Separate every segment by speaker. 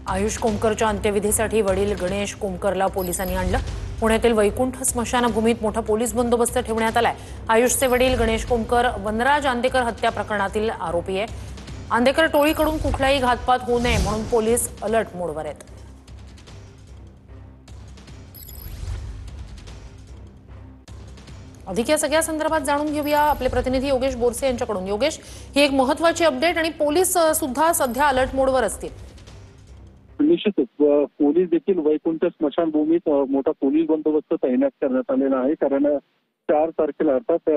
Speaker 1: आयुष कोमकरच्या अंत्यविधीसाठी वडील गणेश कोमकरला पोलिसांनी आणलं। पुण्यातील वैकुंठ स्मशानभूमीत मोठा पोलीस बंदोबस्त ठेवण्यात आलाय। आयुषचे वडील गणेश कोमकर वनराज आंदेकर हत्या प्रकरणातील आरोपी आहे। आंदेकर टोळीकडून कुठलाही घातपात होऊ नये म्हणून पोलीस अलर्ट मोडवर आहेत। अधिक या सगळ्या संदर्भात जाणून घेऊया आपले प्रतिनिधी योगेश बोरसे यांच्याकडून। योगेश, ही एक महत्त्वाची अपडेट आणि पोलीस सुद्धा सध्या अलर्ट मोडवर असतील।
Speaker 2: निश्चितच पोलीस देखील वैकुंठ स्मशानभूमीत मोठा पोलीस बंदोबस्त तैनात करण्यात आलेला आहे। कारण 4 तारखेला अर्थात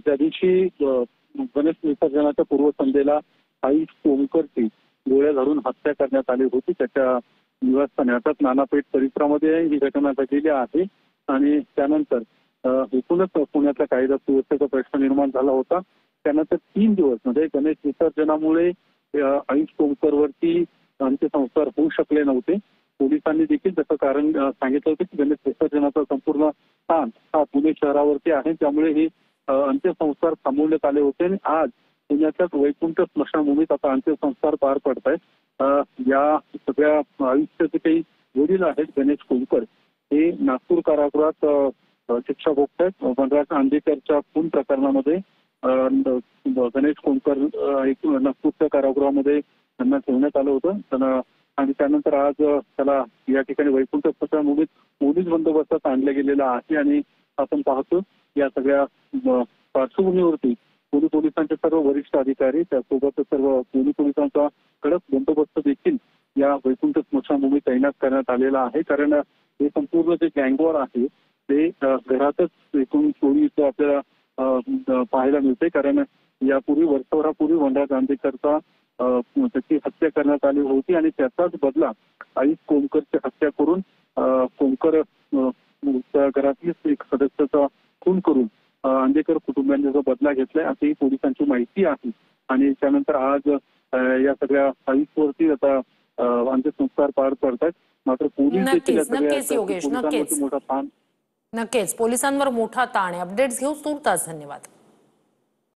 Speaker 2: त्या दिवशी गणेश विसर्जनाच्या पूर्वसंध्येला आयुष कोमकरची गोळ्या झाडून हत्या करण्यात आली होती त्याच्या निवासस्थानी अर्थात नानापेठ परिसरामध्ये ही घटना घडलेली आहे। आणि त्यानंतर एकूणच पुण्यातल्या कायदा सुव्यवस्थेचा प्रश्न निर्माण झाला होता। त्यानंतर 3 दिवस म्हणजे गणेश विसर्जनामुळे आयुष कोमकरवरती अंत्यसंस्कार होऊ शकले नव्हते। पोलिसांनी देखील त्याचं कारण सांगितलं होतं की गणेश विसर्जनाचा संपूर्ण ताण हा पुणे शहरावरती आहे, त्यामुळे हे अंत्यसंस्कार थांबवण्यात आले होते। आणि आज पुण्याच्या वैकुंठ स्मशानभूमीत आता अंत्यसंस्कार पार पडत आहेत। या सगळ्या आयुष्याचे काही वडील आहेत गणेश कोमकर, हे नागपूर कारागृहात शिक्षा भोगतायत। वनराज आंदेकरच्या खून प्रकरणामध्ये गणेश कोमकर नागपूरच्या कारागृहामध्ये त्यांना ठेवण्यात आलं होतं आणि त्यानंतर आज त्याला या ठिकाणी वैकुंठ स्मशानभूमीत पोलीस बंदोबस्तात आणलं गेलेलं आहे। आणि आपण पाहतो या सगळ्या पार्श्वभूमीवरती पुणे पोलिसांचे सर्व वरिष्ठ अधिकारी त्यासोबत सर्व पुणे पोलिसांचा कडक बंदोबस्त देखील या वैकुंठ स्मशानभूमीत तैनात करण्यात आलेला आहे। कारण हे संपूर्ण जे गँगवॉर आहे ते घरातच एकूण चोरीचं आपल्याला पाहायला मिळते। कारण यापूर्वी वर्षभरापूर्वी वनराज आंदेकरचा त्याची हत्या करण्यात आली होती आणि त्याचाच बदला आयुष कोमकरची हत्या करून कोमकर घरातील एक सदस्याचा खून करून आंदेकर कुटुंबियांनी जो बदला घेतलाय अशी पोलिसांची माहिती आहे। आणि त्यानंतर आज या सगळ्या आयुषवरती आता अंत्यसंस्कार पार पडतात। मात्र पोलीस देखील
Speaker 1: नक्कीच
Speaker 2: मोठा ताण
Speaker 1: पोलिसांवर मोठा ताण आहे। अपडेट्स घेऊ तुर्तास। धन्यवाद।